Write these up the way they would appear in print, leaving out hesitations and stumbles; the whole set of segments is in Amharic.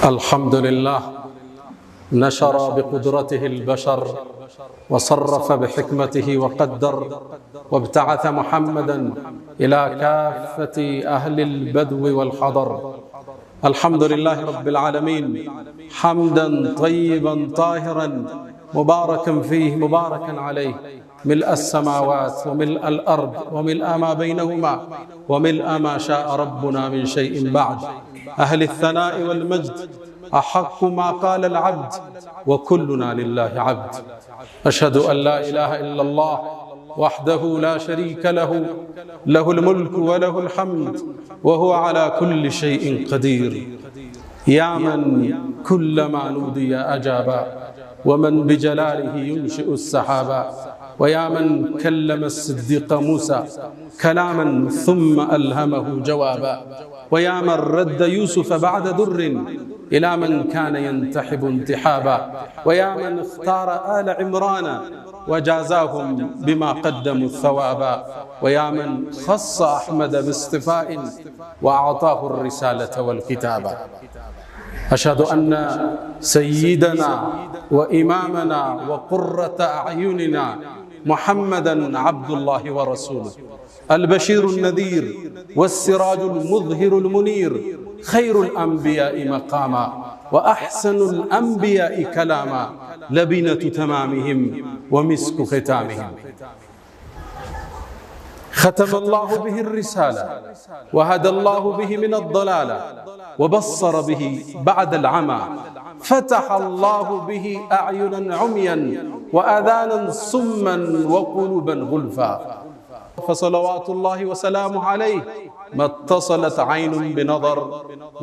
الحمد لله نشر بقدرته البشر وصرف بحكمته وقدر وابتعث محمدا إلى كافة أهل البدو والحضر. الحمد لله رب العالمين حمدا طيبا طاهرا مباركا فيه مباركا عليه، ملء السماوات وملء الأرض وملء ما بينهما وملء ما شاء ربنا من شيء بعد. أهل الثناء والمجد أحق ما قال العبد وكلنا لله عبد. أشهد أن لا إله إلا الله وحده لا شريك له، له الملك وله الحمد وهو على كل شيء قدير. يا من كلما نودي أجابا، ومن بجلاله ينشئ السحابا، ويا من كلم الصديق موسى كلاما ثم ألهمه جوابا، ويا من رد يوسف بعد در إلى من كان ينتحب انتحابا، ويا من اختار آل عمران وجازاهم بما قدموا الثوابا، ويا من خص أحمد باصطفاء وأعطاه الرسالة والكتابا. أشهد أن سيدنا وإمامنا وقرة أعيننا محمدًا عبد الله ورسوله، البشير النذير والسراج المظهر المنير، خير الأنبياء مقاما وأحسن الأنبياء كلاما، لبنة تمامهم ومسك ختامهم. ختم الله به الرسالة وهدى الله به من الضلالة وبصر به بعد العمى، فتح الله به أعينا عميا وآذانا صما وقلوبا غلفا. فصلوات الله وسلامه عليه ما اتصلت عين بنظر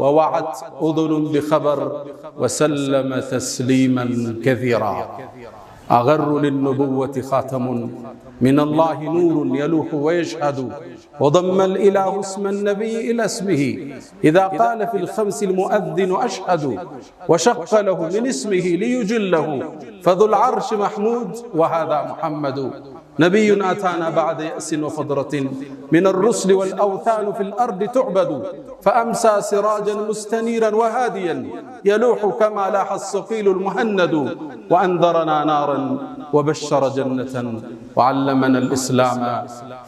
ووعت أذن بخبر، وسلم تسليما كثيرا. أغر للنبوة خاتم من الله نور يلوح ويشهد، وضم الإله اسم النبي إلى اسمه إذا قال في الخمس المؤذن أشهد، وشق له من اسمه ليجله، فذو العرش محمود وهذا محمد. نبي أتانا بعد يأس وفضرة من الرسل والأوثان في الأرض تعبد، فأمسى سراجا مستنيرا وهاديا يلوح كما لاح الصقيل المهند، وأنذرنا نارا وبشر جنة وعلمنا الإسلام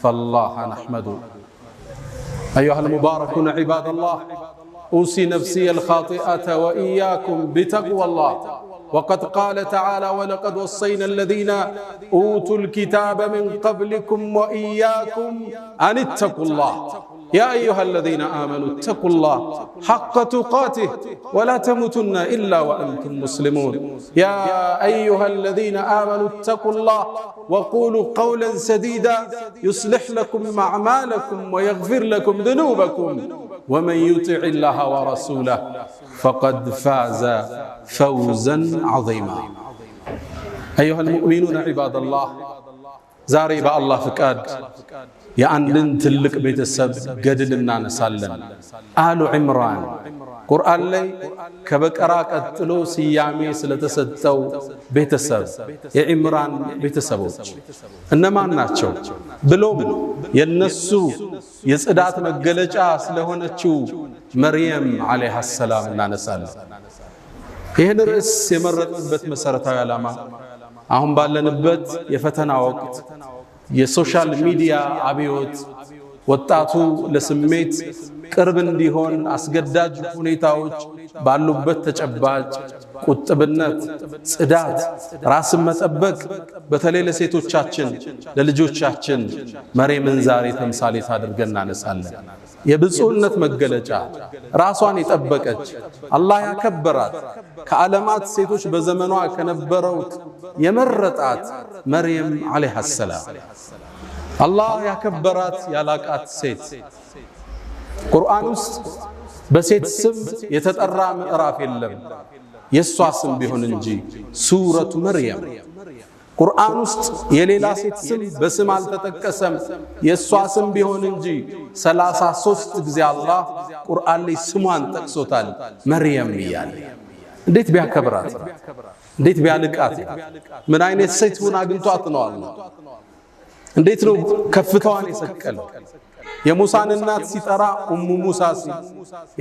فالله نحمد. أيها المباركون عباد الله، أوصي نفسي الخاطئة وإياكم بتقوى الله. وقد قال تعالى: ولقد وصينا الذين أوتوا الكتاب من قبلكم وإياكم أن اتقوا الله. يا أيها الذين آمنوا اتقوا الله حق تقاته ولا تموتن إلا وأنتم مسلمون. يا أيها الذين آمنوا اتقوا الله وقولوا قولا سديدا يصلح لكم أعمالكم ويغفر لكم ذنوبكم، ومن يطع الله ورسوله فقد فاز فوزا عظيما. أيها المؤمنون عباد الله، زاري بأ الله فكاد የአንድን ትልቅ ቤተሰብ ገድል እናነሳለን። አሉ ዒምራን ቁርአን ላይ ከበቀራ ቀጥሎ ስያሜ ስለተሰጠው ቤተሰብ የዒምራን ቤተሰቦች እነማን ናቸው ብሎም የነሱ የጽዳት መገለጫ ስለሆነችው መርየም አለይሃ ሰላም እናነሳለን። ይህን ርዕስ የመረጥንበት መሰረታዊ ዓላማ አሁን ባለንበት የፈተና ወቅት የሶሻል ሚዲያ አብዮት ወጣቱ ለስሜት ቅርብ እንዲሆን አስገዳጅ ሁኔታዎች ባሉበት ተጨባጭ ቁጥብነት፣ ጽዳት፣ ራስን መጠበቅ በተለይ ለሴቶቻችን ለልጆቻችን መርየምን ዛሬ ተምሳሌት አድርገን እናነሳለን። የብፁዕነት መገለጫ ራሷን የጠበቀች አላህ ያከበራት ከዓለማት ሴቶች በዘመኗ ከነበረው የመረጣት መርየም አለይሃ ሰላም አላህ ያከበራት ያላቃት ሴት። ቁርአን ውስጥ በሴት ስም የተጠራ ምዕራፍ የለም የሷ ስም ቢሆን እንጂ። ሱረቱ መርየም ቁርአን ውስጥ የሌላ ሴት ስም በስም አልተጠቀሰም የሷ ስም ቢሆን እንጂ 33 ጊዜ አላህ ቁርአን ላይ ስሟን ጠቅሶታል መርየም ይያል። እንዴት ቢያከብራት፣ እንዴት ቢያልቃት፣ ምን አይነት ሴት ሆና አግኝቷት ነው አላህ? እንዴት ነው ከፍታዋን የሰቀለው? የሙሳን እናት ሲጠራ ኡሙ ሙሳ ሲል፣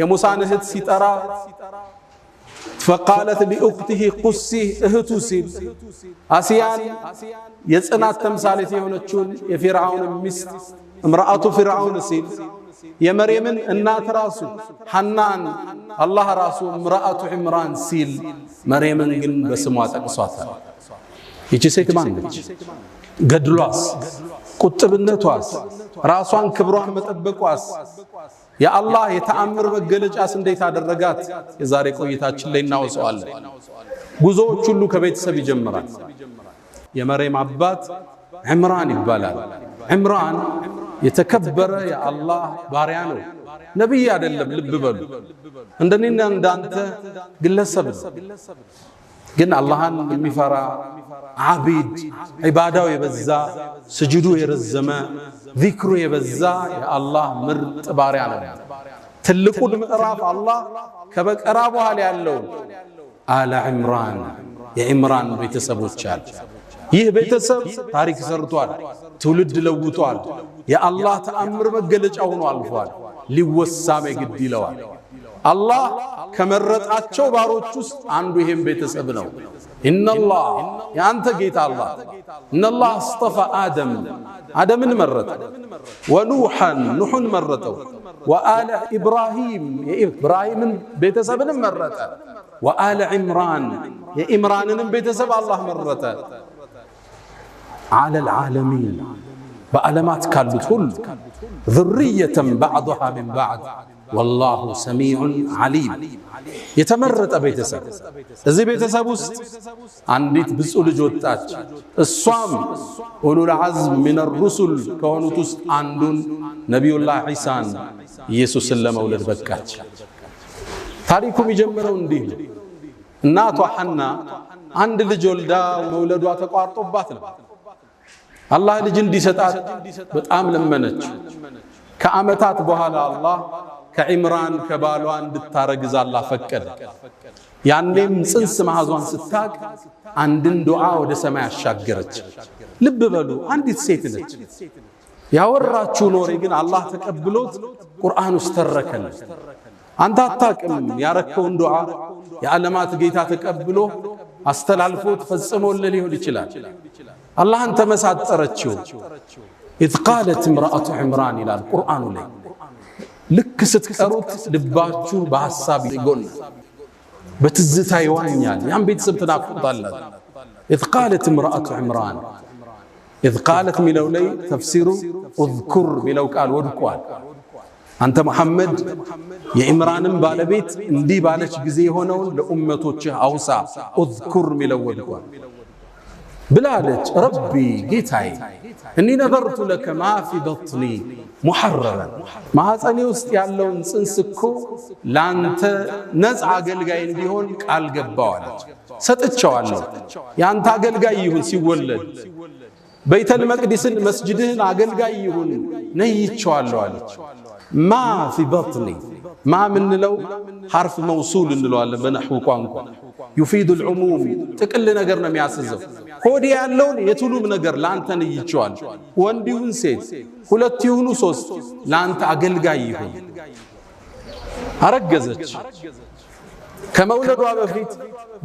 የሙሳን እህት ሲጠራ فقالت لأخته قصي اهتو سيل آسيان يصنات تمثالت يهونچون يفرعون مست امرأة فرعون سيل የመርየምን እናት ራሱ ሐናን አላህ ራሱ ምራአቱ ዒምራን ሲል መርየምን ግን በስሟ ጠቅሷታል። ይቺ ሴት ማን ነች? ገድሏስ፣ ቁጥብነቷስ፣ ራሷን ክብሯን መጠበቋስ የአላህ የተአምር መገለጫስ እንዴት አደረጋት? የዛሬ ቆይታችን ላይ እናወሳዋለን። ጉዞዎች ሁሉ ከቤተሰብ ይጀምራል። የመርየም አባት ዒምራን ይባላል። ዒምራን የተከበረ የአላህ ባሪያ ነው። ነብይ አይደለም። ልብ በሉ፣ እንደኔና እንዳንተ ግለሰብ ነው። ግን አላህን የሚፈራ ዓቢድ፣ ዒባዳው የበዛ፣ ስጁዱ የረዘመ፣ ዚክሩ የበዛ የአላህ ምርጥ ባሪያ ነው። ትልቁን ምዕራፍ አላህ ከበቀራ በኋላ ያለው አለ ዒምራን የዒምራን ቤተሰቦች አሉ። ይህ ቤተሰብ ታሪክ ሰርቷል፣ ትውልድ ለውጧል። የአላህ ተአምር መገለጫ ሆኖ አልፏል። ሊወሳም ግድ ይለዋል። አላህ ከመረጣቸው ባሮች ውስጥ አንዱ ይሄም ቤተሰብ ነው። ኢነላህ ያንተ ጌታ አላህ ኢነላህ አስጠፋ አደምን መረጠ፣ ወኑሐን ኑሕን መረጠው፣ ወአለ ኢብራሂም የኢብራሂምን ቤተሰብንም መረጠ፣ ወአለ ዒምራን የኢምራንንም ቤተሰብ አላህ መረጠ። على العالمين بألمات كالت كل ذرية بعضها من بعض والله سميع عليم. يتمرد بيتسب إذا بيتسب عنديت بسؤول جوتاج الصام أولو العزم من الرسل كونوا تست عندون نبي الله عيسى يسوع سلم أولاد بكاج تاريخهم يجمرون دين نات وحنا عند الجلدا وولدوا تقارطوا باطل الله ልጅን ዲሰጣት በጣም ለመነች። ከአመታት በኋላ አላህ ከዒምራን ከባሏ እንድታረግዝ አላህ ፈቀደ። ያኔም ጽንስ ማህዟን ስታቅ አንድን ዱዓ ወደ ሰማይ አሻገረች። ልብ በሉ፣ አንዲት ሴት ነች። ያወራችው ኖሬ ግን አላህ ተቀብሎት ቁርአን ውስጥ ተረከለ። አንተ አታቅም ያረከውን ዱዓ የዓለማት ጌታ ተቀብሎ አስተላልፎት ፈጽሞልህ ሊሆን ይችላል። الله أنت مساطرتشو إذ قالت امرأة عمران إلى القرآن لي لك ستقروت لباتشو بحساب يقول بتزتا يوانيال يام بيتسبتنا فضلت إذ قالت امرأة عمران إذ قالت ملولي تفسير اذكر ملو قال ودكوال أنت محمد يا إمران بالبيت اندي بالش جزي هونون لأمتوچه أوسع اذكر ملو ودكوال بلادت ربي جيتاي إني نظرت لك ما في بطني محررا ما هاتني وستيالون سنسكو لانت نزع قلقاين بيهون قال قبالج ستتشوالو يانتا قلقايهون سيولد بيت المقدس مسجدهن قلقايهون نيتشوالو ما في بطني ما من لو حرف موصول لو على بنحو قانقا يفيد العموم تقل نغرنا مياسزو ሆዲ ያለውን የቱሉም ነገር ላንተ ነይቻል። ወንዲውን ሴት ሁለት ይሁኑ ሶስት ላንተ አገልጋይ ይሁን። አረገዘች። ከመውለዷ በፊት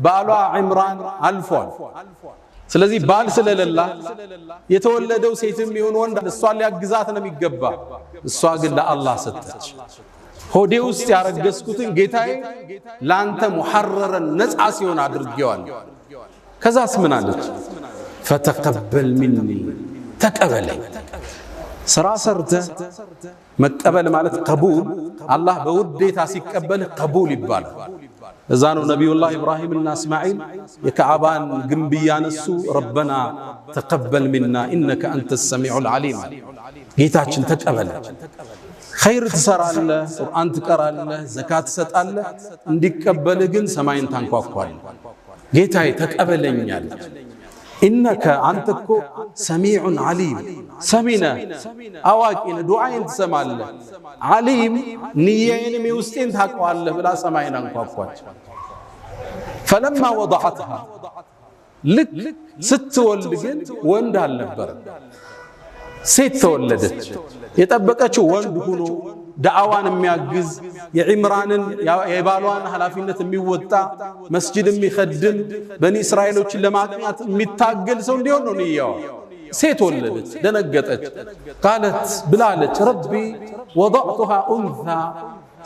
ባሏ ዒምራን አልፏል። ስለዚህ ባል ስለሌላ የተወለደው ሴትም ይሁን ወንድ እሷን ሊያግዛት ነው የሚገባ። እሷ ግን ለአላህ ሰጠች። ሆዴ ውስጥ ያረገዝኩትን ጌታዬ ላንተ ሙሐረረን ነፃ ሲሆን አድርጌዋል። كذا من عليك فتقبل مني تقبلي سراسرت متقبل مالت قبول الله بوديتا سيقبل قبول يبال اذانو نبي الله ابراهيم እና اسماعيل የካዕባን ግንብ ያነሱ ربنا تقبل منا انك انت السميع العليم ጌታችን ተቀበለ። خير ትሰራለህ፣ ቁርአን ትቀራለህ፣ ዘካት ትሰጣለህ፣ እንዲቀበል ግን ሰማይን ታንኳኳል። ጌታዬ ተቀበለኛል። ኢነከ አንተኮ ሰሚዑን ዓሊም ሰሚነ አዋቂነ ዱዓዬን ትሰማለህ፣ ዓሊም ንያዬንም የውስጤን ታውቀዋለህ ብላ ሰማይን አንኳኳች። ፈለማ ወضعتها ልክ ስትወልድ ግን ወንድ አልነበረ፣ ሴት ተወለደች። የጠበቀችው ወንድ ሆኖ ዳዕዋን የሚያግዝ የዒምራንን የባሏን ኃላፊነት የሚወጣ መስጂድ የሚخدም በኒ እስራኤሎችን ለማጥናት የሚታገል ሰው እንዲሆን ነው ንያዋ ሴት ወለደች ደነገጠች قالت ብላለች ረቢ وضعتها انثى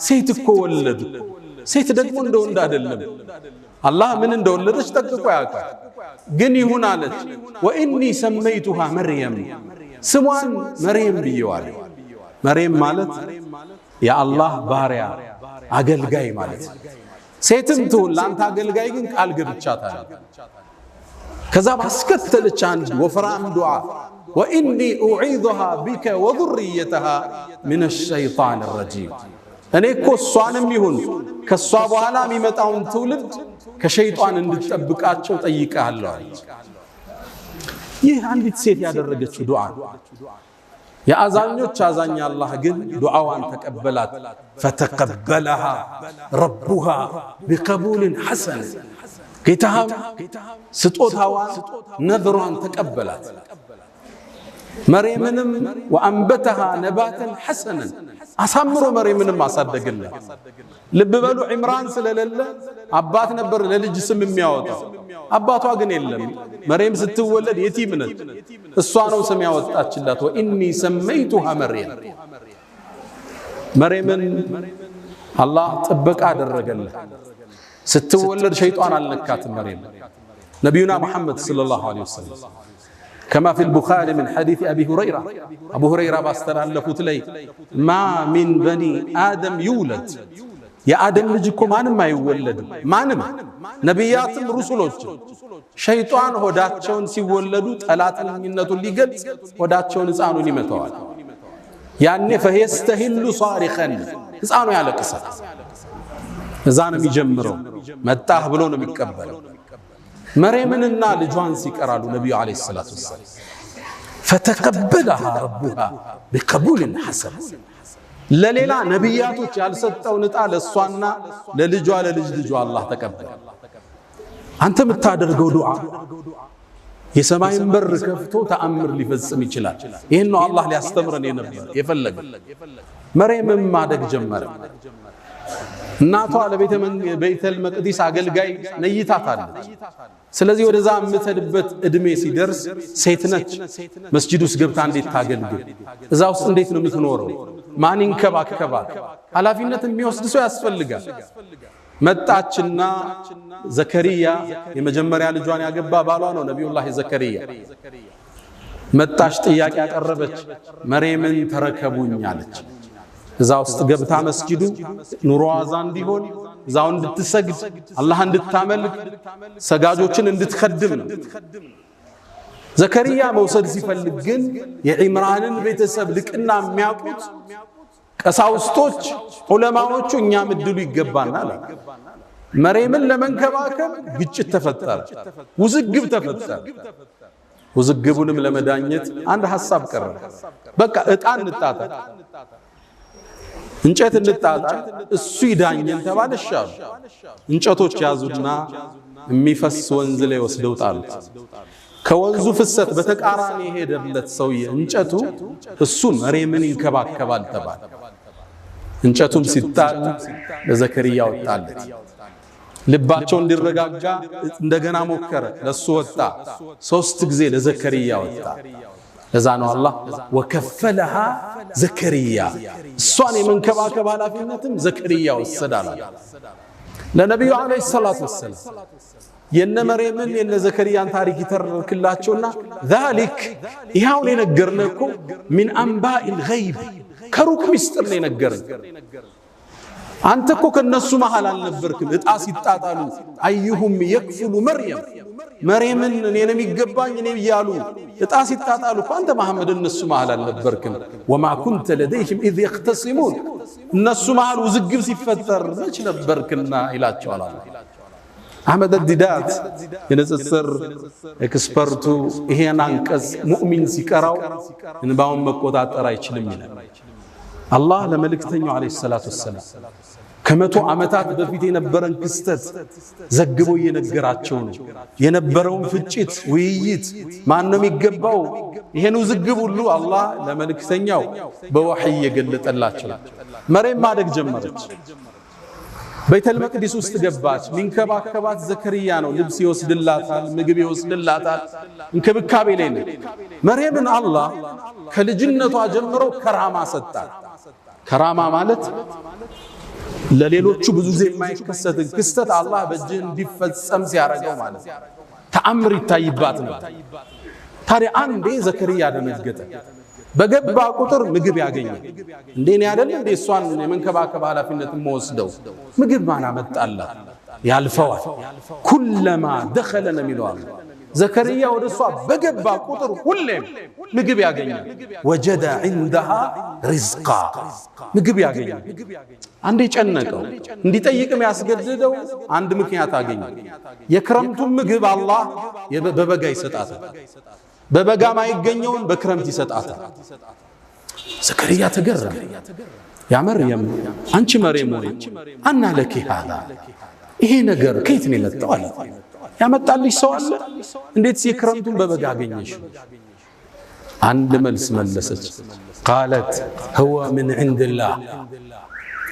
ሴት እኮ ወለዱ ሴት ደግሞ እንደወንድ አይደለም አላህ ምን እንደወለደች ጠቅቆ ያውቃል ግን ይሁን አለች واني سميتها مريم ስሟን መርየም ብየዋል መርየም ማለት የአላህ ባሪያ አገልጋይ ማለት ሴትም ትሁን ላንተ አገልጋይ ግን ቃል ገብቻታል ከዛ ባስከተለች አንድ ወፍራም ዱዓ واني اعيذها بك وذريتها من الشيطان الرجيم እኔ እኮ እሷንም ይሁን ከሷ በኋላ የሚመጣውን ትውልድ ከሸይጣን እንድትጠብቃቸው ጠይቀሃለሁ ይህ አንዲት ሴት ያደረገችው ዱዓ የአዛኞች አዛኝ አላህ ግን ዱዓዋን ተቀበላት فتقبلها ربها بقبول حسن ጌታህ ስጦታዋን ነذሯን ተቀበላት መርየምንም وانبتها نباتا حسنا አሳምሮ መርየምንም አሳደገላት ልብ በሉ ዒምራን ስለሌለ አባት ነበር ለልጅ ስም የሚያወጣው አባቷ ግን የለም መርየም ስትወለድ የቲም ነች እሷ ነው ስም ያወጣችላት واني سميتها مريم መርየምን አላህ ጥበቃ አደረገላት ስትወለድ ሸይጣን አልነካትም መርየም ነብዩና መሐመድ ሰለላሁ ዐለይሂ ወሰለም كما في البخاري من حديث أبو هريرة باستلالفوت لي ما من بني آدم يولد يا آدم لجكم ما يولد نبيات رسولوች شيطان ሆዳቸውን ሲወለዱ ጠላትነቱን ሊገልጽ ሆዳቸውን ሕፃኑን ይመታዋል ያኔ فيستهل صارخا ሕፃኑ ያለቅሳል እዛ ነው የሚጀምረው መጣህ ብሎ ነው የሚቀበለው መርየምንና ልጇን ሲቀራሉ ነብዩ አለይሂ ሰላቱ ወሰለም فتقبلها ربها بقبول حسن ለሌላ ነብያቶች ያልሰጠው ንጣ ለሷና ለልጇ ለልጅ አላህ ተቀበለ አንተ የምታደርገው ዱዓ የሰማይን በር ከፍቶ ተአምር ሊፈጽም ይችላል ይሄን ነው አላህ ሊያስተምረን የፈለገ መርየምም ማደግ ጀመረ እናቷ ለቤተል መቅዲስ አገልጋይ ነይታታለች ስለዚህ ወደዛ የምትሄድበት እድሜ ሲደርስ ሴት ነች መስጂድ ውስጥ ገብታ እንዴት ታገልግል እዛ ውስጥ እንዴት ነው የምትኖረው ማን ይንከባከባል ኃላፊነት የሚወስድ ሰው ያስፈልጋል መጣችና ዘከሪያ የመጀመሪያ ልጇን ያገባ ባሏ ነው ነብዩላህ ዘከሪያ መጣች ጥያቄ ያቀረበች መርየምን ተረከቡኝ አለች እዛ ውስጥ ገብታ መስጂዱ ኑሮዋ እንዲሆን እዛው እንድትሰግድ አላህ እንድታመልክ ሰጋጆችን እንድትخدም ነው ዘከሪያ መውሰድ ሲፈልግ ግን የዒምራንን ቤተሰብ ልቅና የሚያውቁት ቀሳውስቶች ዑለማዎቹ እኛ ምድሉ ይገባናል መርየምን ለመንከባከብ ግጭት ተፈጠረ ውዝግብ ተፈጠረ ውዝግቡንም ለመዳኘት አንድ ሐሳብ ቀረበ በቃ እጣን እንጣጣ እንጨት እንጣጣ እሱ ይዳኘን ተባለሻል እንጨቶች ያዙና የሚፈስ ወንዝ ላይ ወስደው ጣሉት ከወንዙ ፍሰት በተቃራኒ ሄደለት ሰውዬ እንጨቱ እሱ መርየምን ይንከባከባል ተባለ እንጨቱም ሲጣል ለዘከሪያ ወጣለት ልባቸው እንዲረጋጋ እንደገና ሞከረ ለሱ ወጣ 3 ጊዜ ለዘከሪያ ወጣ ለዛ ነው አላህ ወከፈለها ዘከሪያ እሷን የመንከባከብ ኃላፊነትም ዘከሪያ ወሰዳላ ለነብዩ አለይሂ ሰላቱ ወሰለም የነ መርየምን የነ ዘከሪያን ታሪክ ይተርክላቸውና ذلك ይሄው የነገርነኮ من انباء الغيب ከሩቅ ሚስጥር ነው የነገረን አንተ እኮ ከነሱ መሃል አልነበርክም እጣ ሲጣጣሉ አይሁም يكفل መርየምን እኔ ነው የሚገባኝ እኔ ይያሉ እጣ ሲጣጣሉ አንተ መሐመድ እነሱ መሃል አልነበርክም وما كنت لديهم اذ يختصمون እነሱ መሃል ውዝግብ ሲፈጠር መች ነበርክና ይላቸዋል አላህ አህመድ አልዲዳት የነጽር ኤክስፐርቱ ይሄን አንቀጽ ሙእሚን ሲቀራው እንባውን መቆጣጠር አይችልም ይላል አላህ ለመልእክተኛው አለይሂ ሰላቱ ወሰለም ከመቶ ዓመታት በፊት የነበረን ክስተት ዘግቦ የነገራቸው ነው የነበረውን ፍጭት ውይይት ማን ነው የሚገባው ይሄን ውዝግብ ሁሉ አላህ ለመልእክተኛው በወህይ የገለጠላቸው መርየም ማደግ ጀመረች በይተል መቅዲስ ውስጥ ገባች ሚንከባከባት ዘከርያ ነው ልብስ ይወስድላታል ምግብ ይወስድላታል እንክብካቤ ላይ ነው መርየምን አላህ ከልጅነቷ ጀምሮ ከራማ ሰጣት ከራማ ማለት ለሌሎቹ ብዙ ጊዜ የማይከሰት ክስተት አላህ በእጅህ እንዲፈጸም ሲያረጋው ማለት ተአምር ይታይባት ነው ታዲያ አንዴ ዘከርያ ደነገጠ በገባ ቁጥር ምግብ ያገኛል እንደኔ አይደል እንዴ እሷን የመንከባከብ ኃላፊነት ወስደው ምግብ ማን አመጣላት ያልፈዋል ኩለማ دخل ነሚሏል ዘከርያ ወደሷ በገባ ቁጥር ሁሌም ምግብ ያገኛል وجد عندها رزقا ምግብ ያገኛል አንዴ ጨነቀው እንዲጠይቅም ያስገድደው አንድ ምክንያት አገኘ የክረምቱ ምግብ አላህ በበጋ ይሰጣታል በበጋ ማይገኘውን በክረምት ይሰጣታል ዘከርያ ተገረመ ያ መርየም አንቺ መርየም ሆይ አና ለኪ هذا ይሄ ነገር ከየት ነው የመጣው አለ ያመጣልሽ ሰው አለ እንዴት የክረምቱን በበጋ አገኘሽ አንድ መልስ መለሰች قالت هو من عند الله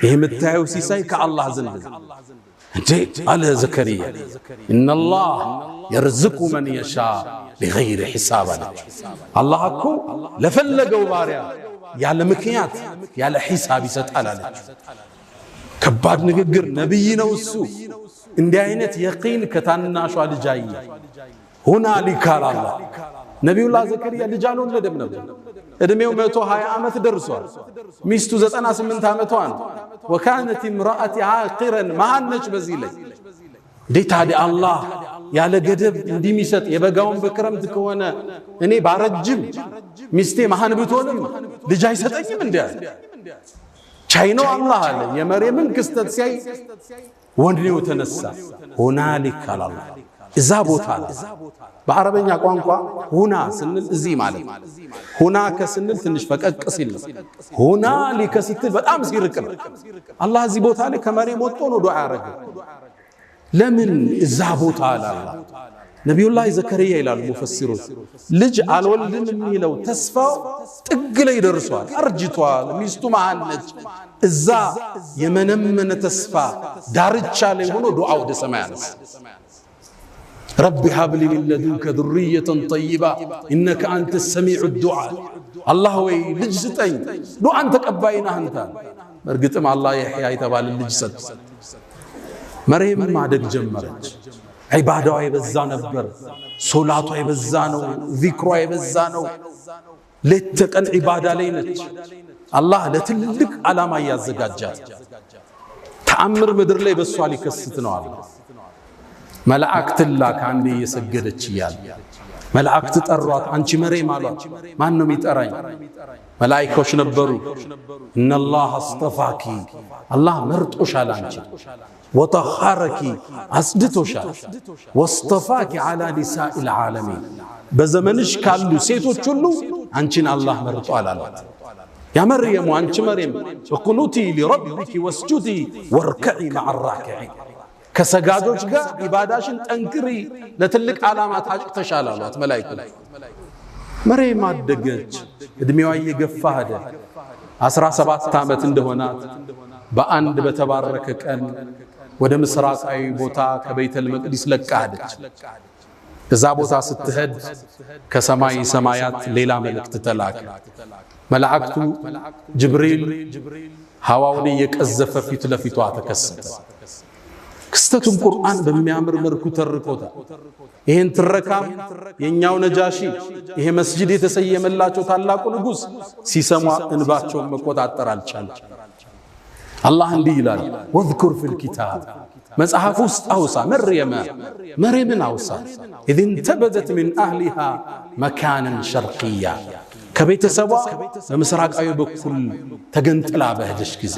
ይሄ መታየው ሲሳይ ከአላህ ዘንድ እንዴ አለ ዘከርያ ان الله يرزق من يشاء بغير حساب الله እኮ ለፈለገው ባሪያ ያለ ምክንያት ያለ ሒሳብ ይሰጣል አለች ከባድ ንግግር ነብይ ነው እሱ እንዲህ አይነት የቂን ከታናሿ ልጅ አየ ሁናሊካ አላህ ነብዩላህ ዘከርያ ልጅ አልወለደም ነበር እድሜው 120 ዓመት ደርሷል ሚስቱ 98 ዓመቷ ነው وكانت امرأتي عاقرا ማነች በዚህ ላይ ዲታዲ አላህ ያለ ገደብ እንዲሚሰጥ የበጋውን በክረምት ከሆነ እኔ ባረጅም ሚስቴ ማህን ብትሆንም ልጅ አይሰጠኝም እንዴ ቻይናው አላህ አለ የመርየምን ክስተት ሲያይ ወንድኔው ተነሳ ሁናሊካ አላህ እዛ ቦታ በአረበኛ ቋንቋ ሁና ስንል እዚህ ማለት ሁና ከስንል ትንሽ ፈቀቅ ሲል ሁናሊካ ስትል በጣም ሲርቅ አላህ እዚህ ቦታ ላይ ከመርየም ወጥቶ ነው ዱዓ ያረገ ለምን እዛ ቦታ አለ አላህ ነብዩላህ ዘከርያ ይላል ሙፈሲሩን ልጅ አልወልድም የሚለው ተስፋው ጥግ ላይ ደርሷል አርጅቷል ሚስቱ ማነች እዛ የመነመነ ተስፋ ዳርቻ ላይ ሆኖ ዱዓ ወደ ሰማይ አነሳ رب هب لي من لدنك ذرية طيبة إنك أنت السميع الدعاء الله وي ልጅ ስጠኝ ዱዓን ተቀባይና አንተ በርግጥም አላህ ይህያ የተባለ ልጅ ሰጥ መርየም ማደግ ጀመረች ዒባዳዋ ይበዛ ነበር ሶላቷ ይበዛ ነው ዚክሯ ይበዛ ነው ለተቀን ዒባዳ ላይ ነች አላህ ለትልቅ ዓላማ ያዘጋጃት ተአምር ምድር ላይ በሷ ሊከስት ነው አለ መላእክት ላክ አንዴ እየሰገደች ይያል መላእክት ጠሯት አንቺ መርየም አሏት ማን ነው የሚጠራኝ መላእክቶች ነበሩ ኢነላህ አስጠፋኪ አላህ መርጦሻል አንቺ ወጠኸረኪ አስድቶሻል ወስጠፋኪ على نساء العالمين በዘመንሽ ካሉ ሴቶች ሁሉ አንቺን አላህ መርጧል አላት ያ መርየም አንቺ መርየም ወቁኑቲ لربك واسجدي واركعي مع الراكعين ከሰጋጆች ጋር ኢባዳሽን ጠንክሪ ለትልቅ ዓላማ ታጭተሻል አሏት መላእክቱ መርየም አደገች እድሜዋ እየገፋ ሄደ 17 ዓመት እንደሆናት በአንድ በተባረከ ቀን ወደ ምስራቃዊ ቦታ ከበይተል መቅዲስ ለቃደች እዛ ቦታ ስትሄድ ከሰማይ ሰማያት ሌላ መልእክት ተላከ መላእክቱ ጅብሪል ሐዋውን የቀዘፈ ፊት ለፊቷ ተከሰተ ክስተቱን ቁርአን በሚያምር መልኩ ተርኮታ ይሄን ትረካም የኛው ነጃሺ ይሄ መስጂድ የተሰየመላቸው ታላቁ ንጉስ ሲሰማ እንባቸው መቆጣጠር አልቻለም አላህ እንዲህ ይላል ወذكر في الكتاب መጽሐፍ ውስጥ አውሳ መርየምን አውሳ إذ انتبذت من أهلها مكانا شرقيا ከቤተሰቧ በምስራቃዊ በኩል ተገንጥላ በሄደች ጊዜ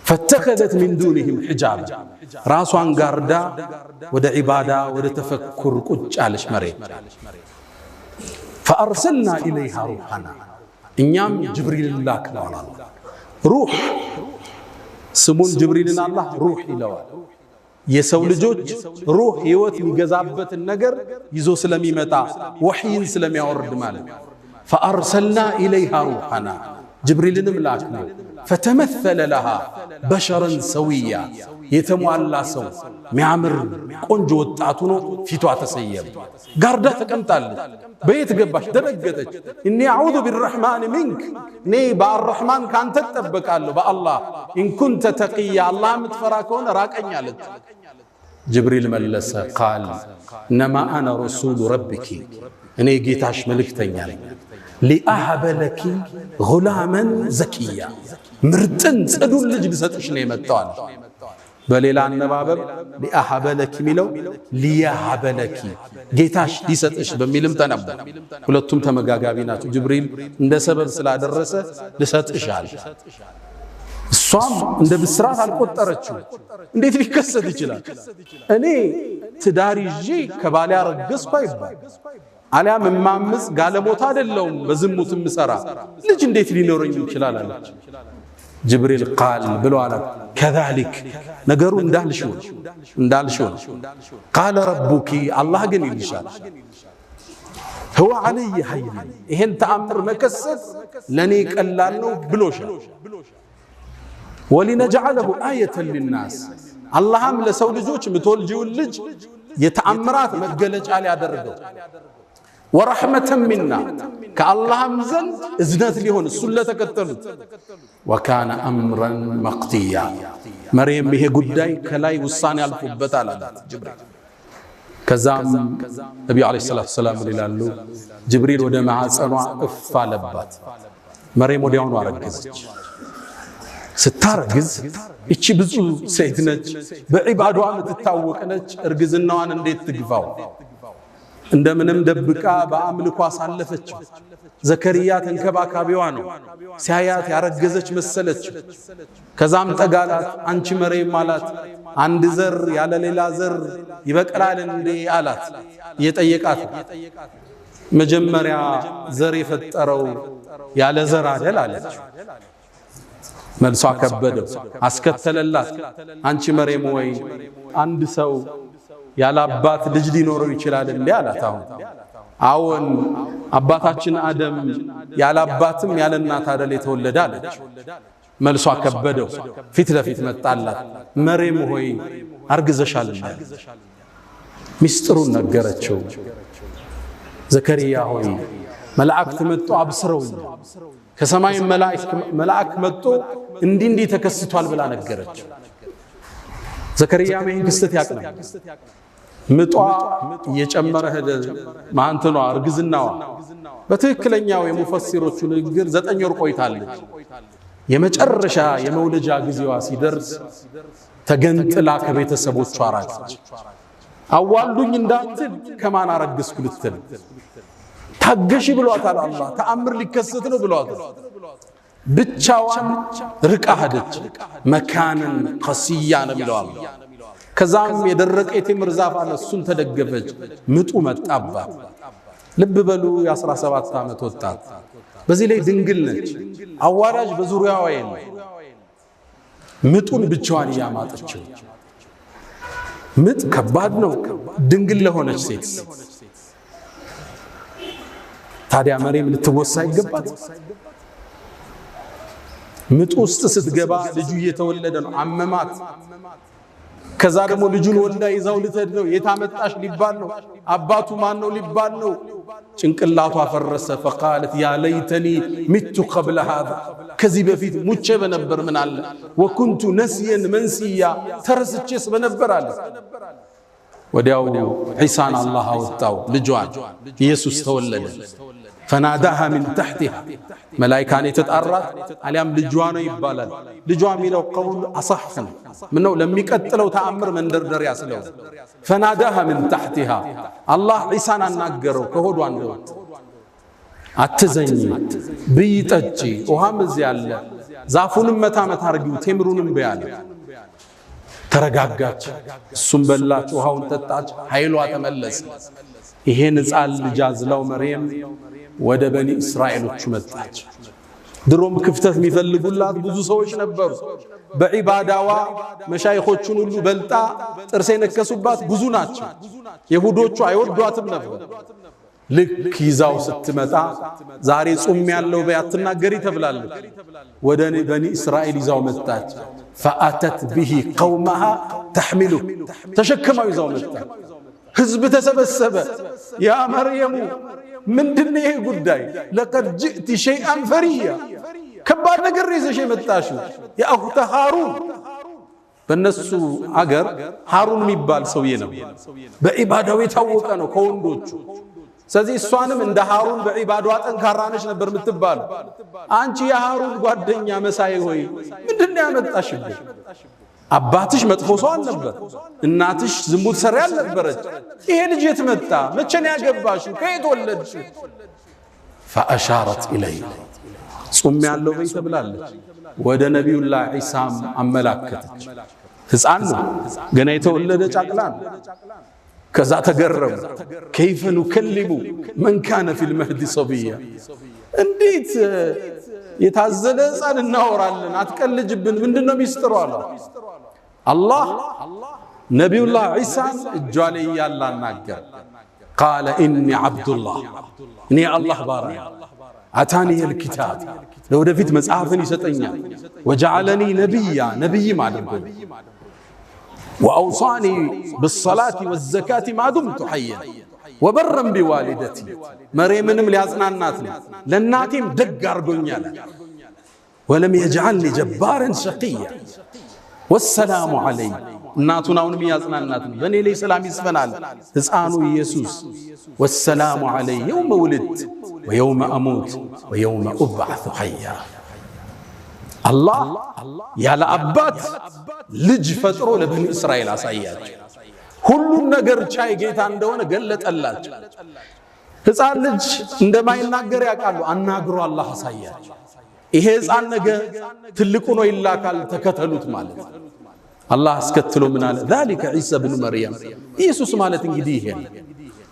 فاتخذت من دونهم حجابا راسوان غاردا ود عباده ود تفكر قج علش مريم فارسلنا اليها روحنا انيام جبريل الله كلام روح سمون جبريل الله روح ይለዋል የሰው ልጆች روح ህይወት የሚገዛበትን ነገር ይዞ ስለሚመጣ ወህይን ስለሚያወርድ ማለት فارسلنا اليها روحنا جبريلንም ላክነው فتمثل لها بشرا سويا يتموالى سو ميعمر قنجو وطعتو فيتو تسيب غاردا تقمطالች بيت ገባች ደረገተች اني اعوذ بالرحمن منك ني بالرحمن كانت تطبقالو بالله ان كنت تقيا الله متفرا كون راقኝ አለች جبريل ملس قال انما انا رسول ربك اني ጌታሽ መልእክተኛ ነኝ لأهب لك غلاما زكيا مرتن صدول ልጅ ልሰጥሽ ነው የመጣው በሌላ አነባበብ لأهب لك ሚለው ليهب لك ጌታሽ ሊሰጥሽ በሚልም ተነበበ ሁለቱም ተመጋጋቢ ናቸው ጅብሪል እንደ ሰበብ ስላደረሰ ልሰጥሻል እሷም እንደ ብስራት አልቆጠረችው እንዴት ሊከሰት ይችላል እኔ ትዳር ይዤ ከባሌ አረገዝኩ አይባል አሊያም ማምስ ጋለሞታ አይደለም በዝሙት ምሰራ ልጅ እንዴት ሊኖርኝ ይችላል አለች ጅብሪል ቃል ብሎ አለ كذلك ነገሩ እንዳልሽው قال ربك الله ግን ይልሻል هو علي حي ይሄን ተአምር መከሰት ለኔ ቀላል ነው ብሎሻል ولنجعله آية للناس اللهم لسو ልጆች ምትወልጂው ልጅ የተአምራት መገለጫ ሊያደርገው ورحمة منا كاللهم زن إذنات ليهون السلة تكتلت وكان أمرا مقضيا مريم به قداي كلاي وصاني الفبت على جبريل كزام نبي عليه الصلاة والسلام لله جبريل ودمع سنوع افالبات مريم وديون ورقزج ستارقز እቺ ብዙ ሴት ነች በዒባዷ የምትታወቅ ነች እርግዝናዋን እንዴት ትግፋው እንደምንም ደብቃ በአምልኮ አሳለፈች ዘከሪያ ተንከባካቢዋ ነው ሲያያት ያረገዘች መሰለች ከዛም ጠጋላት አንቺ መርየም ማለት አንድ ዘር ያለ ሌላ ዘር ይበቀላል እንዴ አላት የጠየቃት መጀመሪያ ዘር የፈጠረው ያለ ዘር አይደል አለች መልሷ ከበደው አስከተለላት አንቺ መርየም ወይ አንድ ሰው ያለ አባት ልጅ ሊኖረው ይችላል እንዴ አላት አሁን አባታችን አደም ያለ አባትም ያለ እናት አይደል የተወለደ አለች መልሷ ከበደው ፊት ለፊት መጣላት መርየም ሆይ አርግዘሻል ሚስጥሩን ነገረችው ዘከሪያ ሆይ መላእክት መጥቶ አብስረው ከሰማይ መላእክ መጥቶ እንዲ ተከስቷል ብላ ነገረች ዘከሪያ ምን ክስተት ያቀናል ምጧ እየጨመረ ሄደ ማንተኗ እርግዝናዋ በትክክለኛው የሙፈሲሮቹ ንግግር 9 ወር ቆይታለች የመጨረሻ የመውለጃ ጊዜዋ ሲደርስ ተገንጥላ ከቤተሰቦቿ ራቀች አዋልዱኝ እንዳትል ከማን አረግስኩ ልትል ታገሺ ብሏታል አላህ ተአምር ሊከሰት ነው ብሏታል ብቻዋን ርቃ ሄደች መካንን ቀሲያ ነው ብሏል ከዛም የደረቀ የቴምር ዛፍ አለ እሱን ተደገፈች ምጡ መጣባት ልብ በሉ የ17 ዓመት ወጣት በዚህ ላይ ድንግል ነች አዋራጅ በዙሪያዋ የለም ምጡን ብቻዋን ያማጠችው ምጥ ከባድ ነው ድንግል ለሆነች ሴት ታዲያ መርየም ልትወሳ ይገባት ምጥ ውስጥ ስትገባ ልጁ እየተወለደ ነው አመማት ከዛ ደግሞ ልጁን ወልዳ ይዛው ልትሄድ ነው የታመጣሽ ሊባል ነው አባቱ ማን ነው ሊባል ነው ጭንቅላቷ ፈረሰ فقالت يا ليتني مت قبل هذا ከዚህ በፊት ሙቼ በነበር ምን አለ وكنت نسيا منسيا ተረስቼስ በነበር አለ ወዲያው ዒሳን አላህ አወጣው ልጇን ኢየሱስ ተወለደ فناداها من تحتها ملائكه يتطارات عليام ልጇ ነው ይባላል ልጇ ሚለው قول اصح منو ለሚቀጥለው ተአምር መንደርደር ያስለው فناداها من تحتها الله عيسى አናገረው ከሆዷ እንደው አትዘኝ ብይጠጪ ውሃም እዚህ ያለ ዛፉንም መታመት አርጊው ቴምሩንም በያለ ተረጋጋች እሱም በላች ውሃውን ጠጣች ኃይሏ ተመለሰ ይሄን ጻል ልጅ አዝላው መርየም ወደ በኒ እስራኤሎች መጣች ድሮም ክፍተት የሚፈልጉላት ብዙ ሰዎች ነበሩ በዒባዳዋ መሻይኾቹን ሁሉ በልጣ ጥርስ የነከሱባት ብዙ ናቸው ይሁዶቹ አይወዷትም ነበር ልክ ይዛው ስትመጣ ዛሬ ጾም ያለው በያትናገሪ ተብላለች ወደ በኒ እስራኤል ይዛው መጣች فأتت به قومها تحمله ተሸክማው ይዛው መጣች ህዝብ ተሰበሰበ ያ መርየም ምንድነው ይሄ ጉዳይ لقد جئت شيئا فريا ከባድ ነገር ይዘሽ መጣሽው ያ አኽተ ሃሩን በነሱ አገር ሃሩን የሚባል ሰውዬ ነው በኢባዳው የታወቀ ነው ከወንዶቹ ስለዚህ እሷንም እንደ ሃሩን በኢባዳው ጠንካራ ነሽ ነበር የምትባል አንቺ የሃሩን ጓደኛ መሳይ ሆይ ምንድነው ያመጣሽብሽ አባትሽ መጥፎ ሰው አልነበር እናትሽ ዝሙት ሰሪ አልነበረች ይሄ ልጅ የትመጣ መቼ ነው ያገባሽው ከየት ወለድሽ فاشارت اليه ጾም ያለው በይ ተብላለች ወደ ነብዩላህ ዒሳም አመላከተች ህፃን ነው ገና የተወለደ ጫቅላ ከዛ ተገረሙ كيف نكلم من كان في المهد صبيا እንዴት የታዘለ ህፃን እናወራለን አትቀልጅብን ምንድነው ሚስጥሩ አለ አላህ ነብዩላህ ዒሳን እጇለ ያላናገር قال اني عبد الله اني الله بارك اتاني الكتاب ለወደፊት መጽሐፍን ይሰጠኛል وجعلني نبيا نبي ማድረግ واوصاني بالصلاه والزكاه ما دمت حيا وبرا بوالدتي مريمንም ሊያጽናናት ነው ለናቴም ደግ አርጎኛል ولم يجعلني جبارا شقيا والسلام علي እናቱናውን የሚያጽናናት ነው በኔ ላይ ሰላም ይስፈናል ህፃኑ ኢየሱስ والسلام علي يوم ولدت ويوم اموت ويوم ابعث حيا الله ያለ አባት ልጅ ፈጥሮ ለበኒ እስራኤል አሳያቸው ሁሉን ነገር ቻይ ጌታ እንደሆነ ገለጠላቸው ህፃን ልጅ እንደማይናገር ያውቃሉ አናግሮ አላህ አሳያቸው ይሄ ህፃን ነገ ትልቁ ነው ይላካል ተከተሉት ማለት አላህ አስከትሎ ምን አለ ذلك عيسى ابن مريم ኢየሱስ ማለት እንግዲህ ይሄ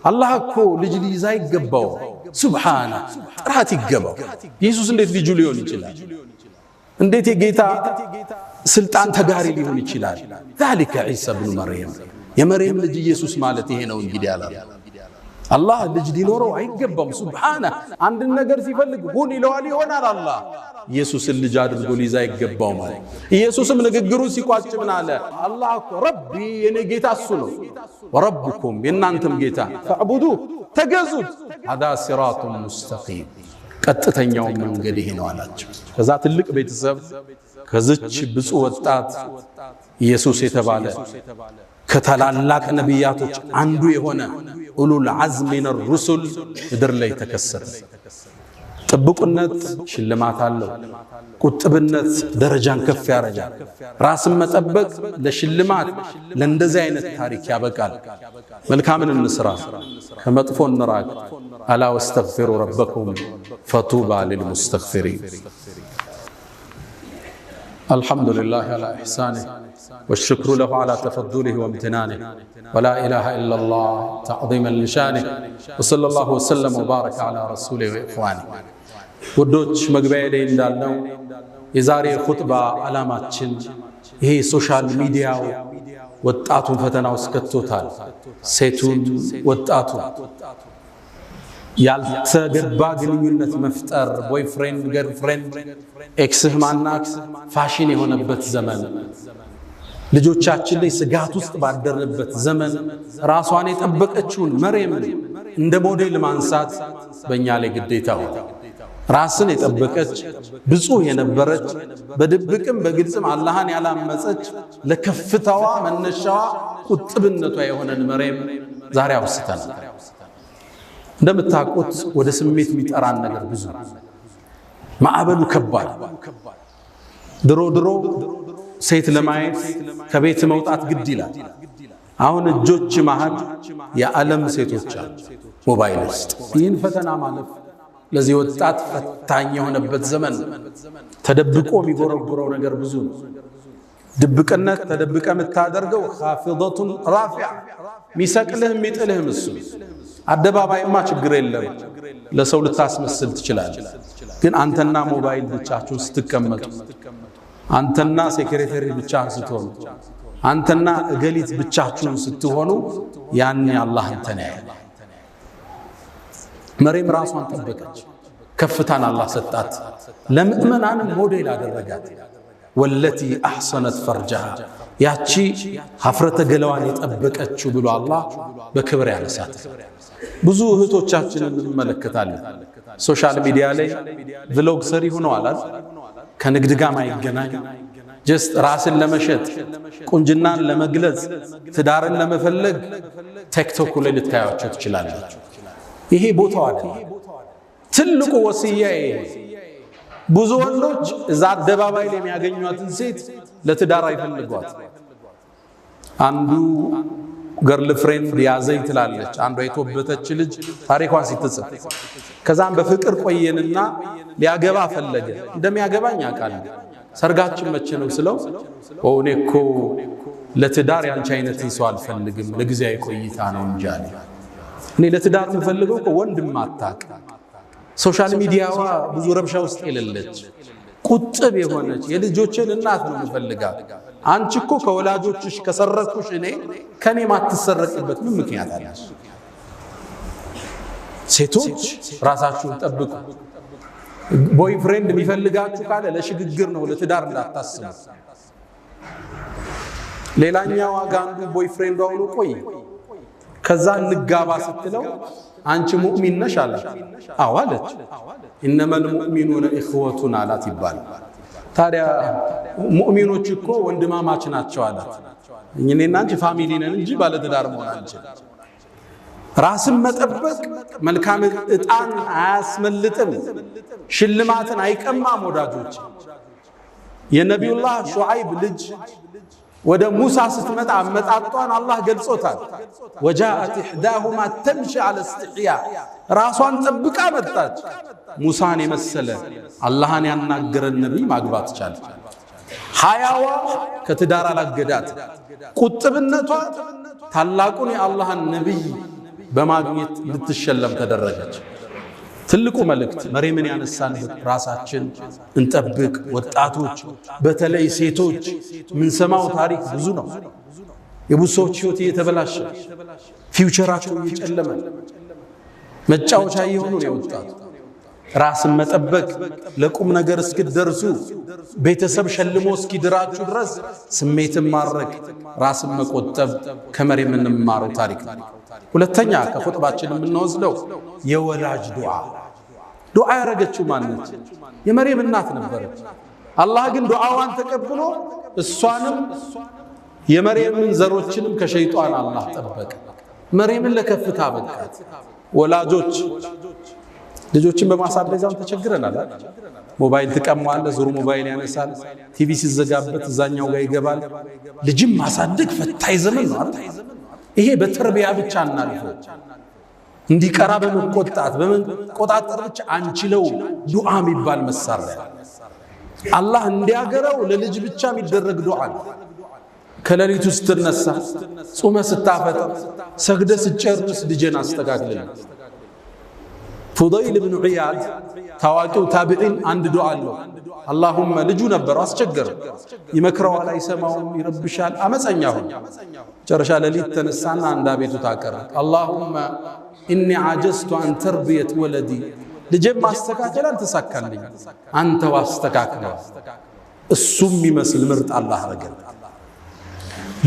አላህ እኮ ልጅ ሊይዛ ይገባው ሱብሃነ ጥራት ይገባው ኢየሱስ እንዴት ልጅ ሊሆን ይችላል እንዴት የጌታ ስልጣን ተጋሪ ሊሆን ይችላል ذلك عيسى ابن مريم የመርየም ልጅ ኢየሱስ ማለት ይሄ ነው እንግዲህ አለ አላህ ልጅ ሊኖረው አይገባም ሱብሃነ አንድ ነገር ሲፈልግ ሁን ይለዋል ይሆናል አላህ ኢየሱስን ልጅ አድርጎ ሊይዛ ይገባው ማለት ኢየሱስም ንግግሩ ሲቋጭ ምን አለ አላህ ረቢ የኔ ጌታ እሱ ነው ወረብኩም የናንተም ጌታ ፈዕቡዱ ተገዙት هذا صراط مستقيم ቀጥተኛው መንገድ ይሄ ነው አላቸው ከዛ ትልቅ ቤተሰብ ከዚች ብፁ ወጣት ኢየሱስ የተባለ ከታላላቅ ነቢያቶች አንዱ የሆነ ኡሉል ዐዝም ሚነ الرسل ምድር ላይ ተከሰተ ጥብቁነት ሽልማት አለው ቁጥብነት ደረጃን ከፍ ያረጋል ራስን መጠበቅ ለሽልማት ለእንደዚህ አይነት ታሪክ ያበቃል መልካምን እንስራ ከመጥፎ እንራቅ አላ ወስተግፊሩ ረበኩም ፈጡባ للمستغفرين الحمد لله على إحسانه والشكر له على تفضله وامتنانه ولا إله إلا الله تعظيما لشانه وصلى الله وسلم وبارك على رسوله وإخوانه ውዶች መግቢያ ላይ እንዳልነው የዛሬ ኹጥባ ዓላማችን ይሄ ሶሻል ሚዲያው ወጣቱን ፈተና ውስጥ ከቶታል ሴቱን ወጣቱ ያልተገባ ግንኙነት መፍጠር ቦይፍሬንድ ገርልፍሬንድ ኤክስህ ማናት ፋሽን የሆነበት ዘመን ልጆቻችን ላይ ስጋት ውስጥ ባደረበት ዘመን ራሷን የጠበቀችውን መርየም እንደ ሞዴል ማንሳት በእኛ ላይ ግዴታ ሆነ ራስን የጠበቀች ብፁዕ የነበረች በድብቅም በግልጽም አላህን ያላመፀች ለከፍታዋ መነሻዋ ቁጥብነቷ የሆነን መርየም ዛሬ አውስተናል እንደምታውቁት ወደ ስሜት የሚጠራን ነገር ብዙ ማዕበሉ ከባድ ድሮ ሴት ለማየት ከቤት መውጣት ግድ ይላል አሁን እጆች መሃል የዓለም ሴቶች አሉ ሞባይል ውስጥ ይህን ፈተና ማለፍ ለዚህ ወጣት ፈታኝ የሆነበት ዘመን ተደብቆ የሚጎረጉረው ነገር ብዙ ነው ድብቅነት ተደብቀ የምታደርገው ኻፊደቱን ራፊዓ ሚሰቅልህ የሚጥልህ እሱ አደባባይማ ችግር የለም ለሰው ልታስመስል ትችላለህ ግን አንተና ሞባይል ብቻችሁ ስትቀመጡ አንተና ሴክሬታሪ ብቻ ስትሆኑ አንተና እገሊት ብቻችሁ ስትሆኑ ያን አላህ እንተናየ መርየም ራሷን ጠበቀች ከፍታን አላህ ሰጣት ለምእመናን ሞዴል አደረጋት ወለቲ አህሰነት ፈርጃሃ ያቺ ሀፍረተ ገላዋን የጠበቀችው ብሎ አላህ በክብር ያነሳት ብዙ እህቶቻችንን እንመለከታለን ሶሻል ሚዲያ ላይ ቭሎግ ሰሪ ሆነዋል ከንግድ ጋር ማይገናኝ ጀስት ራስን ለመሸጥ ቁንጅናን ለመግለጽ ትዳርን ለመፈለግ ቲክቶክ ላይ ልታያቸው ትችላላችሁ ይሄ ቦታው አይደለም ትልቁ ወሲያዬ ብዙ ወንዶች እዛ አደባባይ ላይ የሚያገኙአትን ሴት ለትዳር አይፈልጓት አንዱ ገርል ፍሬንድ ያዘኝ ትላለች አንዷ የተወበተች ልጅ ታሪኳን ሲትጽፍ ከዛም በፍቅር ቆየንና ሊያገባ ፈለገ እንደሚያገባኝ ያቃል ሰርጋችን መቼ ነው ስለው ኦኔኮ ለትዳር ያንቺ አይነት ሰው አልፈልግም ለጊዜያዊ ቆይታ ነው እንጂ አለ እኔ ለትዳር የምፈልገው ወንድም አታቅ ሶሻል ሚዲያዋ ብዙ ረብሻ ውስጥ የሌለች ቁጥብ የሆነች የልጆችን እናት ነው የምፈልጋት አንቺ እኮ ከወላጆችሽ ከሰረኩሽ እኔ ከኔ ማትሰረቅበት ምን ምክንያት አለ ሴቶች ራሳችሁን ጠብቁ ቦይ ፍሬንድ የሚፈልጋችሁ ካለ ለሽግግር ነው ለትዳር እንዳታስቡ ሌላኛው አጋንዱ ቦይ ፍሬንድ አውሎ ቆይ ከዛ እንጋባ ስትለው አንቺ ሙእሚን ነሽ አላት አዎ አለች ኢነመል ሙእሚኑነ ኢኽወቱን አላት ይባላል ታዲያ ሙእሚኖች እኮ ወንድማማች ናቸው አላት እኔና አንቺ ፋሚሊ ነን እንጂ ባለ ትዳር መሆን አንችልም ራስን መጠበቅ መልካም እጣን አያስመልጥም ሽልማትን አይቀማም ወዳጆች የነቢዩላህ ሹዓይብ ልጅ ወደ ሙሳ ስትመጣ አመጣጧን አላህ ገልጾታል ወጃአት ኢህዳሁማ ተምሺ አለ استحياء ራሷን ጠብቃ መጣች ሙሳን የመሰለ አላህን ያናገረን ነብይ ማግባት ቻለ ሐያዋ ከትዳር አላገዳት ቁጥብነቷ ታላቁን የአላህን ነብይ በማግኘት ልትሸለም ተደረገች ትልቁ መልእክት መርየምን ያነሳን ራሳችን እንጠብቅ ወጣቶች በተለይ ሴቶች ምን ሰማው ታሪክ ብዙ ነው የቡሶች ህይወት እየተበላሸ ፊውቸራቸው እየጨለመ መጫወቻ እየሆኑ ነው የወጣቱ ራስን መጠበቅ ለቁም ነገር እስኪደርሱ ቤተሰብ ሸልሞ እስኪድራችሁ ድረስ ስሜትን ማረክ ራስን መቆጠብ ከመርየም እንማረው ታሪክ ሁለተኛ ከኹጥባችን የምንወስደው የወላጅ ዱዓ ያረገችው ማነች የመርየም እናት ነበረች አላህ ግን ዱዓዋን ተቀብሎ እሷንም የመርየምን ዘሮችንም ከሸይጣን አላህ ጠበቀ መርየምን ለከፍታ በቃት ወላጆች ልጆችን በማሳደጋው ተቸግረናል ሞባይል ተቀማለ ዙሩ ሞባይል ያነሳል ቲቪ ሲዘጋበት እዛኛው ጋር ይገባል ልጅም ማሳደግ ፈታኝ ዘመን ነው አይደል ይሄ በተርቢያ ብቻ እናልፈው እንዲቀራ በመቆጣጠር ብቻ አንችለው ዱዓ የሚባል መሳሪያ አላህ እንዲያገረው ለልጅ ብቻ የሚደረግ ዱዓ ከሌሊቱ ስትነሳ ጾመ ስታፈጥር ሰግደ ስትጨርስ ልጅን አስተካክልልኝ ፉዳይል ኢብኑ ዒያድ ታዋቂው ታቢዒን አንድ ዱዓ አለው اللهم ልጁ ነበር አስቸገረ ይመክረዋል አይሰማውም ይረብሻል አመፀኛ ሆነ ጨረሻ ለሊት ተነሳና አንዳ ቤቱ ታቀረ اللهم اني عجزت عن تربيه ولدي ልጄን ማስተካከል አልተሳካልኝ አንተ ዋስተካክለው እሱም ይመስል ምርጥ አላህ አረገ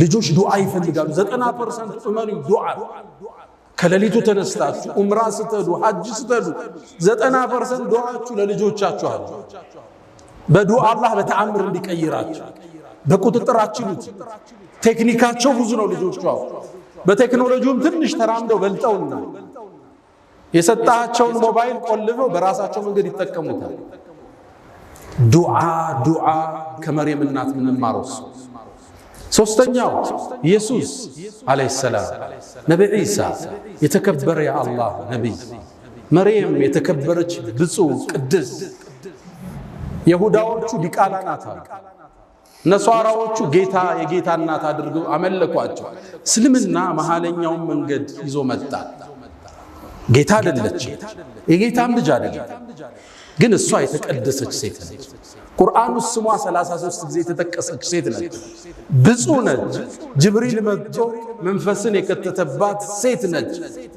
ልጆች ዱዓ ይፈልጋሉ 90% ዑመሪ ዱዓ ከሌሊቱ ተነስታችሁ ዑምራ ስትሄዱ ሐጅ ስትሄዱ 90% ዱዓችሁ ለልጆቻችሁ አሉ በዱዓ አላህ በተአምር እንዲቀይራችሁ በቁጥጥራችሁ ቴክኒካቸው ብዙ ነው ልጆቹ በቴክኖሎጂውም ትንሽ ተራምደው በልጠውና የሰጣቸውን ሞባይል ቆልፈው በራሳቸው መንገድ ይተከሙታል ዱዓ ከመርየም እናት ምን ማሮስ ሶስተኛው ኢየሱስ አለይሂ ሰላም ነብይ ኢሳ የተከበረ ያ አላህ ነብይ መርየም የተከበረች ብፁዕ ቅድስ ይሁዳዎቹ ዲቃላ ናት ነሷራዎቹ ጌታ የጌታ እናት አድርገው አመለኳቸው እስልምና መሐለኛው መንገድ ይዞ መጣ ጌታ አይደለች የጌታም ልጅ አይደለም ግን እሷ የተቀደሰች ሴት ነች ቁርአኑ ስሟ 33 ጊዜ የተጠቀሰች ሴት ነች ብፁዕ ነች ጅብሪል መጥቶ መንፈስን የከተተባት ሴት ነች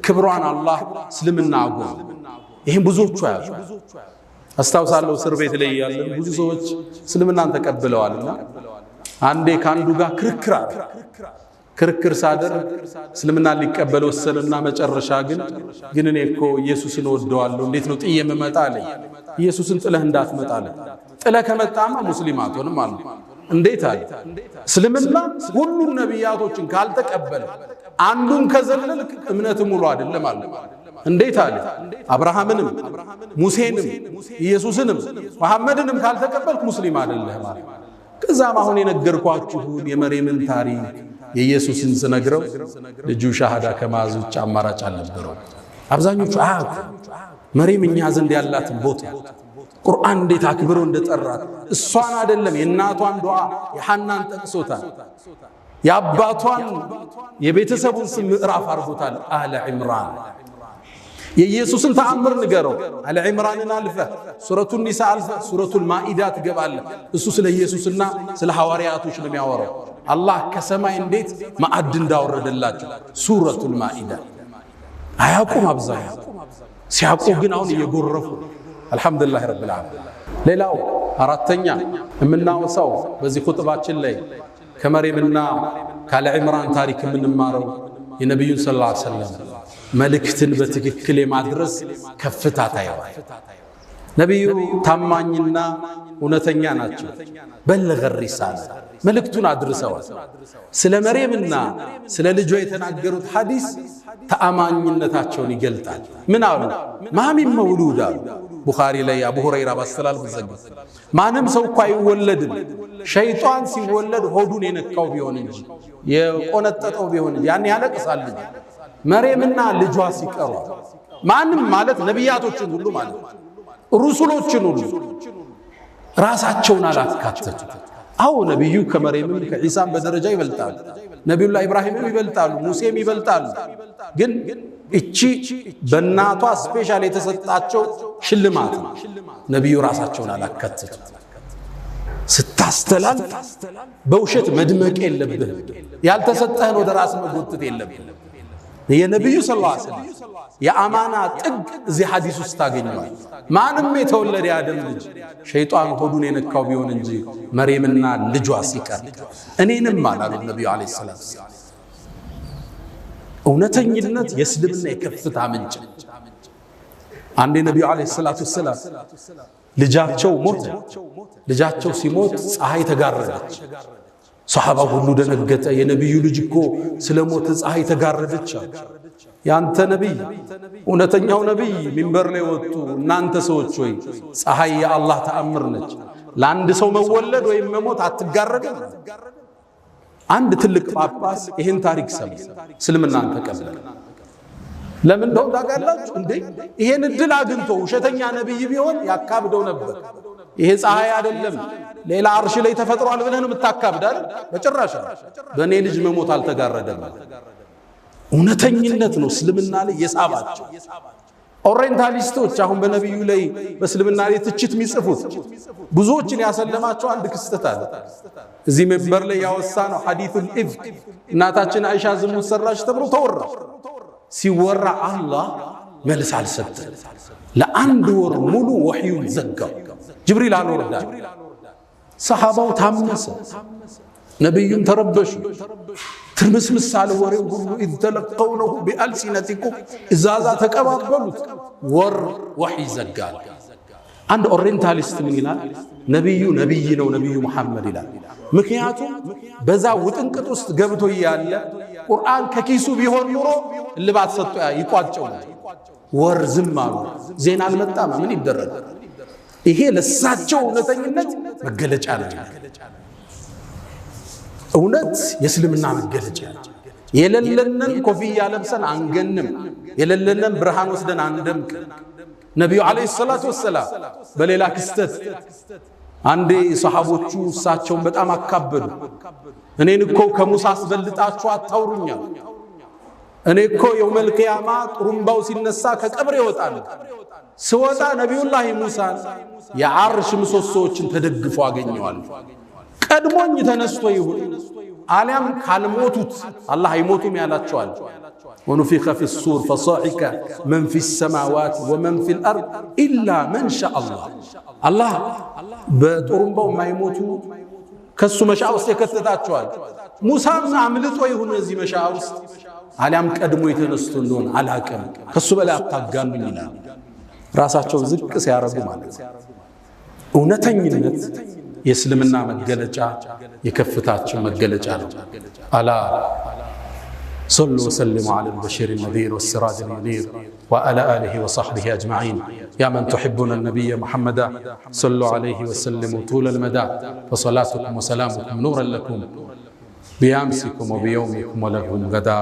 ክብሯን አላህ እስልምና አጎ ይሄን ብዙዎቹ ያዙ። አስታውሳለሁ እስር ቤት ላይ ያለን ብዙ ሰዎች እስልምናን ተቀብለዋልና አንዴ ካንዱ ጋር ክርክር ሳደርግ እስልምና ሊቀበል ወሰነና መጨረሻ ግን እኔ እኮ ኢየሱስን ወደዋለሁ እንዴት ነው ጥዬ መመጣ አለኝ። ኢየሱስን ጥለህ እንዳትመጣ አለ። ጥለህ ከመጣማ ሙስሊም አትሆንም አለ። እንዴት አለ? እስልምና ሁሉም ነቢያቶችን ካልተቀበለ አንዱን ከዘለልክ እምነት ሙሉ አይደለም አለ። እንዴት አለ? አብርሃምንም ሙሴንም ኢየሱስንም መሐመድንም ካልተቀበልክ ሙስሊም አይደለህም አለ። ከዛም አሁን የነገርኳችሁን የመርየምን ታሪክ የኢየሱስን ስነግረው ልጁ ሻሃዳ ከማዝ ውጭ አማራጭ አልነበረው። አብዛኞቹ አያውቁ መርየም እኛ ዘንድ ያላትን ቦታ ቁርአን እንዴት አክብሮ እንደጠራት እሷን አይደለም የእናቷን ዱዓ የሐናን ጠቅሶታል። የአባቷን የቤተሰቡን ስም ምዕራፍ አርጎታል። አለ ዒምራን የኢየሱስን ተአምር ንገረው። አለ ዒምራንን አልፈ ሱረቱን ኒሳ አልፈ ሱረቱል ማኢዳ ትገባለህ። እሱ ስለ ኢየሱስና ስለ ሐዋርያቶች ነው የሚያወራው። አላህ ከሰማይ እንዴት ማዕድ እንዳወረደላቸው ሱረቱል ማኢዳ አያውቁም አብዛኛው። ሲያውቁ ግን አሁን እየጎረፉ አልহামዱሊላህ ረብል ዓለሚን። ሌላው አራተኛ የምናወሳው በዚህ ኹጥባችን ላይ ከመርየምና ካለ ዒምራን ታሪክ የምንማረው የነብዩን ሰለላሁ ዐለይሂ ወሰለም መልእክትን በትክክል የማድረስ ከፍታ ታየዋል። ነብዩ ታማኝና እውነተኛ ናቸው። በለገ ሪሳላ መልእክቱን አድርሰዋል። ስለ መርየምና ስለ ልጇ የተናገሩት ሐዲስ ተአማኝነታቸውን ይገልጣል። ምን አሉ? ማሚን መውሉዳ ቡኻሪ ላይ አቡ ሁረይራ ባስተላልፍ ዘግብ ማንም ሰው እኮ አይወለድም ሸይጣን ሲወለድ ሆዱን የነካው ቢሆን እንጂ የቆነጠጠው ቢሆን እንጂ ያን ያለቅሳል። መርየምና ልጇ ሲቀሩ ማንም ማለት ነቢያቶችን ሁሉ ማለት ሩሱሎችን ሁሉ ራሳቸውን አላካተቱ። አው ነብዩ ከመርየምም ከኢሳም በደረጃ ይበልጣሉ። ነብዩላህ ኢብራሂምም ይበልጣሉ፣ ሙሴም ይበልጣሉ። ግን እቺ በእናቷ ስፔሻል የተሰጣቸው ሽልማት ነብዩ ራሳቸውን አላካተቱ። ስታስተላል በውሸት መድመቅ የለብህም። ያልተሰጠህን ወደ ራስ መጎተት የለብህም። የነብዩ ሰለላሁ ዐለይሂ ወሰለም የአማና ጥግ እዚህ ሐዲስ ውስጥ ታገኘዋል። ማንም የተወለደ ያደም ልጅ ሸይጣን ሆዱን የነካው ቢሆን እንጂ መርየምና ልጇ ሲቀር እኔንም አላሉ ነብዩ አለይሂ ሰላም። እውነተኝነት የእስልምና የከፍታ ምንጭ። አንዴ ነብዩ አለይሂ ሰላቱ ሰላም ልጃቸው ሞተ። ልጃቸው ሲሞት ፀሐይ ተጋረደች። ሷሃባ ሁሉ ደነገጠ። የነብዩ ልጅ እኮ ስለሞተ ፀሐይ ተጋረደች። ያንተ ነብይ እውነተኛው ነብይ ሚንበር ላይ ወጡ። እናንተ ሰዎች ወይ ፀሐይ የአላህ ተአምር ነች፣ ለአንድ ሰው መወለድ ወይም መሞት አትጋረድም። አንድ ትልቅ ጳጳስ ይሄን ታሪክ ሰማ፣ እስልምናን ተቀበለ። ለምን ነው ታውቃላችሁ እንዴ? ይሄን እድል አግኝቶ ውሸተኛ ነብይ ቢሆን ያካብደው ነበር። ይሄ ፀሐይ አይደለም ሌላ አርሽ ላይ ተፈጥሯል ብለህ ነው የምታካብድ አይደል? በጭራሽ በእኔ ልጅ መሞት አልተጋረደም። እውነተኝነት ነው እስልምና ላይ የሳባቸው። ኦሪየንታሊስቶች አሁን በነብዩ ላይ በእስልምና ላይ ትችት የሚጽፉት ብዙዎችን ያሰለማቸው አንድ ክስተት አለ። እዚህ መንበር ላይ ያወሳ ነው ሐዲሱል ኢፍክ እናታችን አይሻ ዝሙት ሰራች ተብሎ ተወራ። ሲወራ አላህ መልስ አልሰጠም። ለአንድ ወር ሙሉ ወህዩን ዘጋው። ጅብሪል አልወረዳ። ሰሃባው ታመሰ፣ ነብዩን ተረበሹ። ትርምስምስ አለ ወሬው ሁሉ إذ تلقونه بألسنتكم እዛዛ ተቀባበሉት። ወር ወህይ ዘጋል። አንድ ኦሪየንታሊስት ምን ይላል? ነብዩ ነብይ ነው ነብዩ መሐመድ ይላል። ምክንያቱም በዛ ውጥንቅጥ ውስጥ ገብቶ ያለ ቁርአን ከኪሱ ቢሆን ኑሮ ልባት ሰጥቶ ይቋጨው። ወር ዝም አሉ። ዜና አልመጣም። ምን ይደረጋል? ይሄ ለሳቸው እውነተኝነት መገለጫ ነው። እውነት የእስልምና መገለጫ። የለለነን ኮፍያ ለብሰን አንገንም፣ የለለነን ብርሃን ወስደን አንደምቅ። ነብዩ አለይሂ ሰላቱ ወሰላም በሌላ ክስተት አንዴ ሰሃቦቹ እሳቸውን በጣም አካበዱ። እኔን እኮ ከሙሳ አስበልጣችሁ አታውሩኛል። እኔ እኮ የውመል ቂያማ ጥሩምባው ሲነሳ ከቀብር ይወጣል። ስወጣ ነብዩላህ ሙሳን የዓርሽ ምሰሶችን ተደግፎ አገኘዋል። ቀድሞኝ ተነስቶ ይሁን አሊያም ካልሞቱት አላህ አይሞቱም ያላቸዋል። ونفخ في الصور فصعق من في السماوات ومن في الأرض إلا من شاء الله بطرمباو ما يموتوا كسو مشاء ውስጥ የከተታቸዋል ሙሳም አምልጦ ይሁን እዚህ መሻ ውስጥ አሊያም ቀድሞ የተነስቶ እንደሆነ አላቀም ከሱ በላይ አታጋኑኝ ይላል ራሳቸው ዝቅ ሲያረጉ ማለት እውነተኝነት የእስልምና መገለጫ የከፍታቸው መገለጫ ነው አላ صلوا وسلموا على البشير النذير والسراج المنير وعلى آله وصحبه أجمعين يا من تحبون النبي محمد صلوا عليه وسلموا طول المدى فصلاتكم وسلامكم نورا لكم بأمسكم وبيومكم ولهم غدا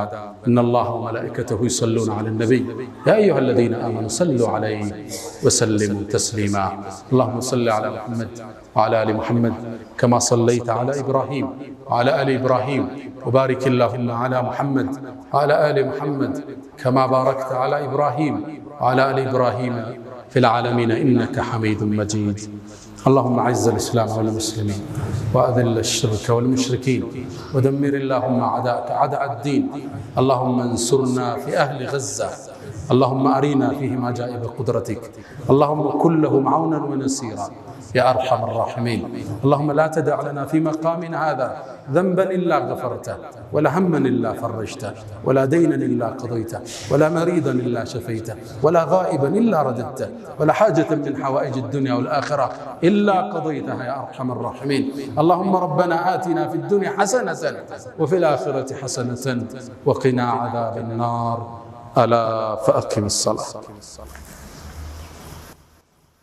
إن الله وملائكته يصلون على النبي يا أيها الذين آمنوا صلوا عليه وسلموا تسليما اللهم صل على محمد وعلى آل محمد كما صليت على إبراهيم وعلى آل إبراهيم وبارك اللهم على محمد وعلى آل محمد كما باركت على إبراهيم وعلى آل إبراهيم في العالمين إنك حميد مجيد اللهم أعز الإسلام والمسلمين وأذل الشرك والمشركين ودمر اللهم أعداءك أعداء الدين اللهم انصرنا في أهل غزة اللهم أرنا فيهم عجائب قدرتك اللهم كن لهم عونا ونصيرا يا أرحم الراحمين اللهم لا تدع لنا في مقامنا هذا ذنبا إلا غفرته ولا هما إلا فرجته ولا دينا إلا قضيته ولا مريضا إلا شفيته ولا غائبا إلا رددته ولا حاجة من حوائج الدنيا والآخرة إلا قضيتها يا أرحم الراحمين اللهم ربنا آتنا في الدنيا حسنة وفي الآخرة حسنة وقنا عذاب النار ألا فأقم الصلاة